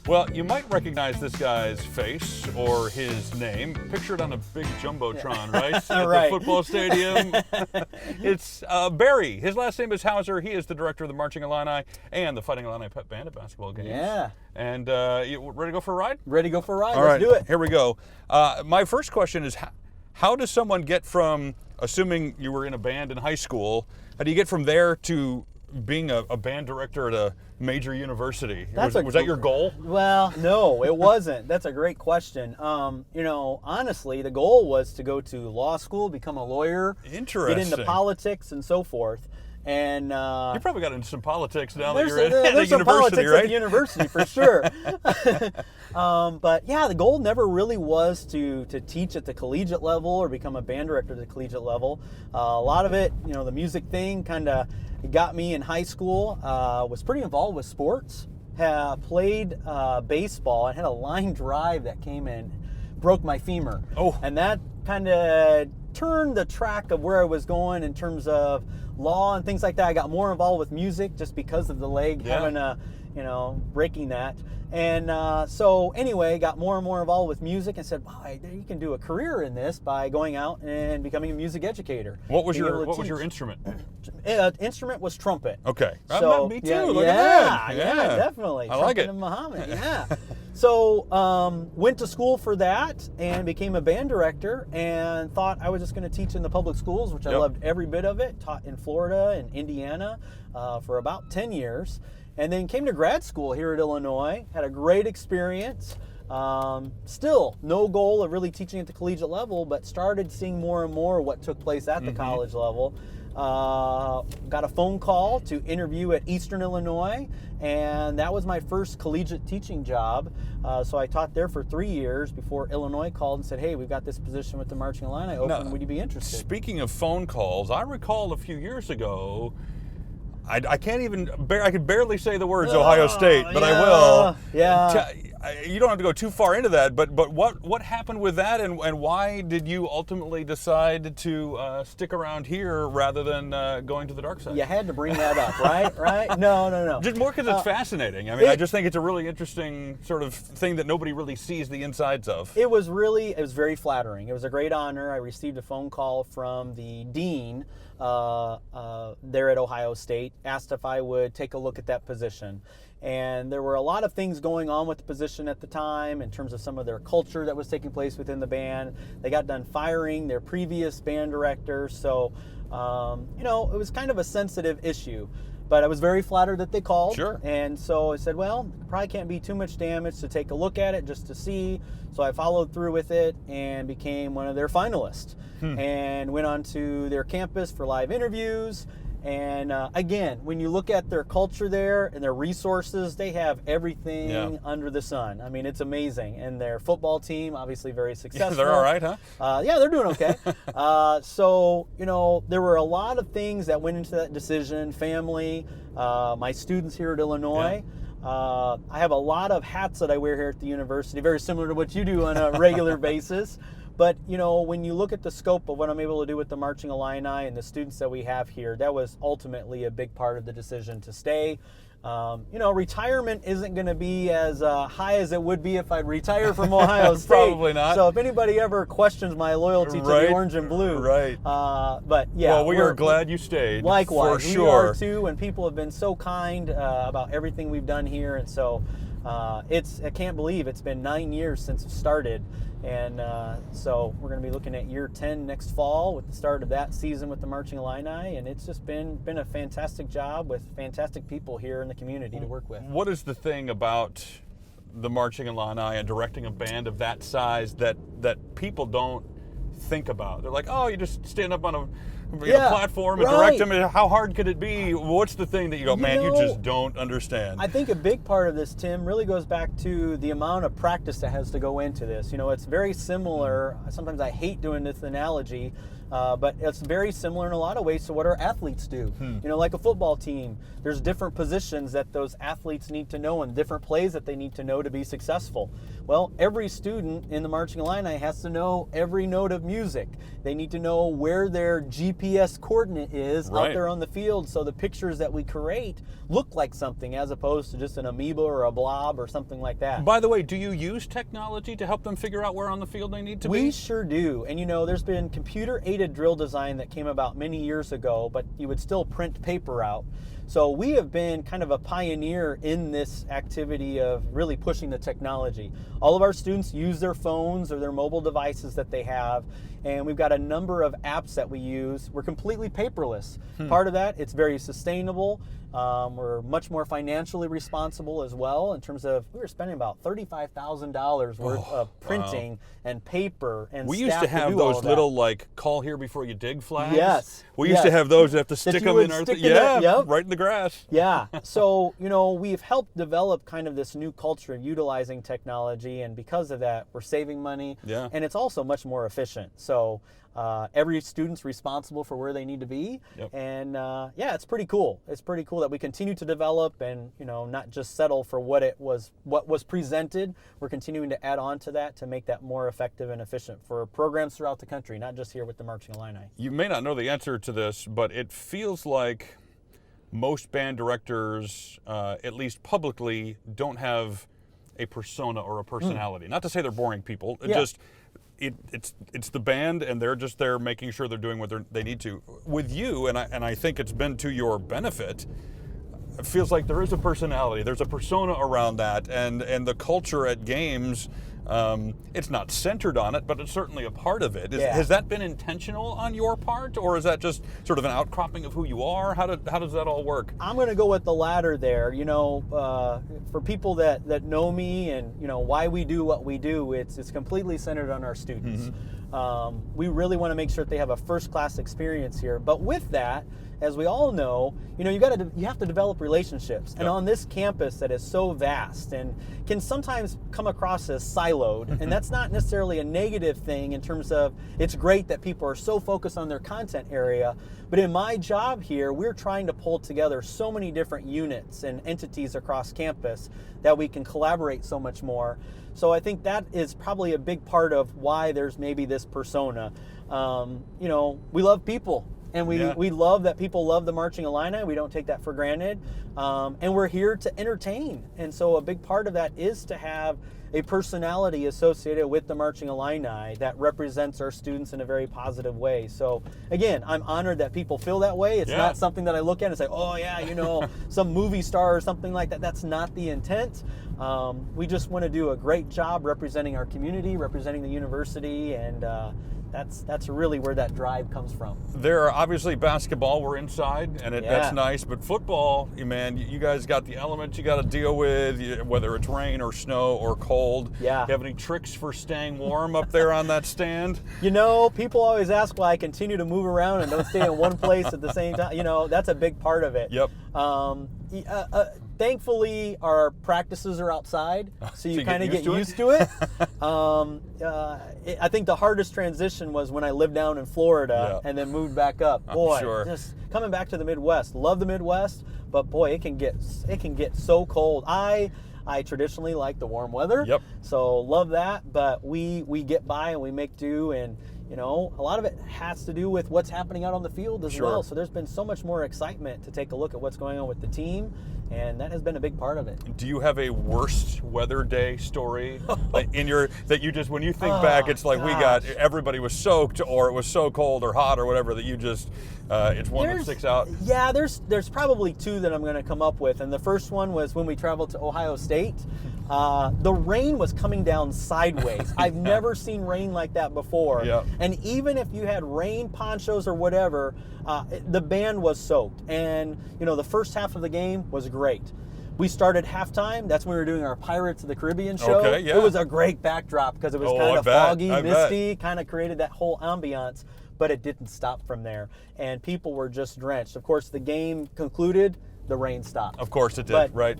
Well, you might recognize this guy's face or his name, pictured on a big jumbotron, right? At Right. the football stadium. It's Barry. His last name is Hauser. He is the director of the Marching Illini and the Fighting Illini Pep Band at basketball games. Yeah. And you ready to go for a ride? Ready to go for a ride? All Let's right, do it. Here we go. My first question is, how does someone get from, assuming you were in a band in high school, how do you get from there to being a band director at a major university? Was that your goal? Well, no, it wasn't. That's a great question. Honestly, the goal was to go to law school, become a lawyer, Interesting. get into politics and so forth. And you probably got into some politics now that you're at there's a some university, politics right? at the university for sure. But yeah, the goal never really was to teach at the collegiate level or become a band director at the collegiate level. A lot of it, the music thing kind of got me in high school. Was pretty involved with sports. Played baseball and had a line drive that came in, broke my femur. Oh. And that kind of turned the track of where I was going in terms of law and things like that. I got more involved with music just because of the leg having breaking that. And so anyway, got more and more involved with music and said, wow, you can do a career in this by going out and becoming a music educator. What was your instrument? Instrument was trumpet. Okay. So, me too. Yeah, Look at that. Yeah, definitely. I like Trumpet it. and Muhammad, yeah. So went to school for that and became a band director and thought I was just going to teach in the public schools, which I loved every bit of it. Taught in Florida and Indiana for about 10 years. And then came to grad school here at Illinois. Had a great experience. Still no goal of really teaching at the collegiate level, but started seeing more and more what took place at the college level. Got a phone call to interview at Eastern Illinois, and that was my first collegiate teaching job. So I taught there for 3 years before Illinois called and said, hey, we've got this position with the Marching Illini open. Now, would you be interested? Speaking of phone calls, I recall a few years ago, I could barely say the words Ohio State, but I will. Yeah. You don't have to go too far into that, but what happened with that, and why did you ultimately decide to stick around here rather than going to the dark side? You had to bring that up, right? Right? No. Just more because it's fascinating. I mean, I just think it's a really interesting sort of thing that nobody really sees the insides of. It was very flattering. It was a great honor. I received a phone call from the dean there at Ohio State, asked if I would take a look at that position. And there were a lot of things going on with the position at the time in terms of some of their culture that was taking place within the band. They got done firing their previous band director, so it was kind of a sensitive issue. But I was very flattered that they called. Sure. And so I said, well, probably can't be too much damage to take a look at it just to see. So I followed through with it and became one of their finalists. And went on to their campus for live interviews. And again, when you look at their culture there and their resources, they have everything under the sun. I mean, it's amazing. And their football team, obviously very successful. They're all right, huh? Yeah, they're doing okay. So, there were a lot of things that went into that decision. Family, my students here at Illinois. I have a lot of hats that I wear here at the university, very similar to what you do on a regular basis. But, when you look at the scope of what I'm able to do with the Marching Illini and the students that we have here, that was ultimately a big part of the decision to stay. Retirement isn't going to be as high as it would be if I'd retire from Ohio State. Probably not. So if anybody ever questions my loyalty to the orange and blue. Right. But yeah. Well, we are glad you stayed. Likewise. For sure. We are too, and people have been so kind about everything we've done here. And so I can't believe it's been 9 years since it started. And so we're going to be looking at year 10 next fall with the start of that season with the Marching Illini, and it's just been a fantastic job with fantastic people here in the community to work with. What is the thing about the Marching Illini and directing a band of that size that people don't think about? They're like, oh, you just stand up on a platform and direct them. How hard could it be? What's the thing that you go, you just don't understand? I think a big part of this, Tim, really goes back to the amount of practice that has to go into this. It's very similar. Sometimes I hate doing this analogy, but it's very similar in a lot of ways to what our athletes do. Like a football team, there's different positions that those athletes need to know and different plays that they need to know to be successful. Well, every student in the Marching Illini has to know every note of music. They need to know where their GPS coordinate is out there on the field, so the pictures that we create look like something as opposed to just an amoeba or a blob or something like that. By the way, do you use technology to help them figure out where on the field they need to be? We sure do. And there's been computer-aided drill design that came about many years ago, but you would still print paper out. So we have been kind of a pioneer in this activity of really pushing the technology. All of our students use their phones or their mobile devices that they have, and we've got a number of apps that we use. We're completely paperless. Part of that, it's very sustainable. We're much more financially responsible as well in terms of, we were spending about $35,000 worth of printing and paper and we staff used to have do those all of little like call here before you dig flags. Yes. We used to have those. You have to stick them in our right in the grass. Yeah. So, we've helped develop kind of this new culture of utilizing technology, and because of that, we're saving money. Yeah. And it's also much more efficient. So every student's responsible for where they need to be. Yep. And it's pretty cool. It's pretty cool that we continue to develop and, not just settle for what was presented. We're continuing to add on to that to make that more effective and efficient for programs throughout the country, not just here with the Marching Illini. You may not know the answer to this, but it feels like most band directors, at least publicly, don't have a persona or a personality. Not to say they're boring people. It's the band, and they're just there making sure they're doing what they need to. With you, and I think it's been to your benefit, it feels like there is a personality. There's a persona around that, and the culture at games, it's not centered on it, but it's certainly a part of it. Has that been intentional on your part, or is that just sort of an outcropping of who you are? How does that all work? I'm going to go with the latter there. For people that know me and why we do what we do, it's completely centered on our students. We really want to make sure that they have a first-class experience here. But with that, as we all know, you have to develop relationships. And on this campus that is so vast and can sometimes come across as siloed, and that's not necessarily a negative thing in terms of it's great that people are so focused on their content area, but in my job here, we're trying to pull together so many different units and entities across campus that we can collaborate so much more. So I think that is probably a big part of why there's maybe this persona. We love people. And we love that people love the Marching Illini. We don't take that for granted. And we're here to entertain. And so a big part of that is to have a personality associated with the Marching Illini that represents our students in a very positive way. So again, I'm honored that people feel that way. It's not something that I look at and say, oh yeah, some movie star or something like that. That's not the intent. We just want to do a great job representing our community, representing the university, and that's really where that drive comes from. There are obviously basketball, we're inside, and that's nice, but football, man, you guys got the elements you got to deal with, whether it's rain or snow or cold. Yeah. You have any tricks for staying warm up there on that stand? People always ask why I continue to move around and don't stay in one place at the same time. That's a big part of it. Yep. Thankfully, our practices are outside, so you kind of get used to it. I think the hardest transition was when I lived down in Florida and then moved back up. Boy, just coming back to the Midwest. Love the Midwest, but boy, it can get so cold. I traditionally like the warm weather, so love that. But we get by and we make do, and a lot of it has to do with what's happening out on the field as well. So there's been so much more excitement to take a look at what's going on with the team, and that has been a big part of it. Do you have a worst weather day story when you think back, it's like everybody was soaked, or it was so cold or hot or whatever that you just it's one that sticks out? Yeah, there's probably two that I'm going to come up with, and the first one was when we traveled to Ohio State. The rain was coming down sideways. I've never seen rain like that before. Yeah. And even if you had rain ponchos or whatever, the band was soaked. And, the first half of the game was great. We started halftime. That's when we were doing our Pirates of the Caribbean show. Okay, yeah. It was a great backdrop because it was kind of foggy, misty, kind of created that whole ambiance. But it didn't stop from there. And people were just drenched. Of course, the game concluded. the rain stopped. Of course it did, But right?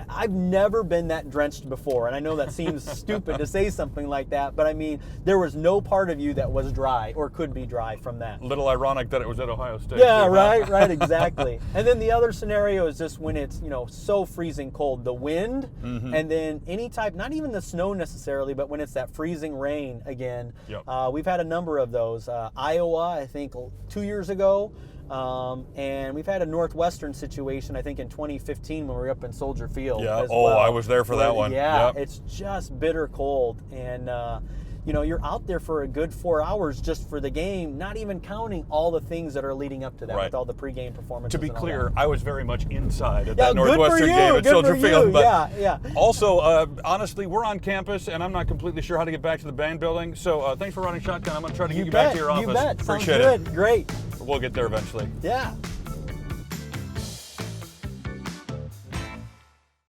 I've never been that drenched before, and I know that seems stupid to say something like that, but I mean, there was no part of you that was dry or could be dry from that. Little ironic that it was at Ohio State. Yeah, too, right, huh? right, exactly. And then the other scenario is just when it's, so freezing cold, the wind, and then any type, not even the snow necessarily, but when it's that freezing rain again. Yep. We've had a number of those. Iowa, I think 2 years ago. And we've had a Northwestern situation, I think, in 2015 when we were up in Soldier Field. Yeah. As Oh, well, I was there for that one. Yeah, Yep. it's just bitter cold. And, you're out there for a good 4 hours just for the game, not even counting all the things that are leading up to that Right. with all the pregame performances. To be and all clear, that. I was very much inside at Yeah, that good for Northwestern you, game at good Soldier for Field. you. But Yeah. also, honestly, we're on campus, and I'm not completely sure how to get back to the band building. So thanks for running shotgun. I'm going to try to get you back to your office. You bet. Sounds Appreciate good. it. Great. We'll get there eventually. Yeah.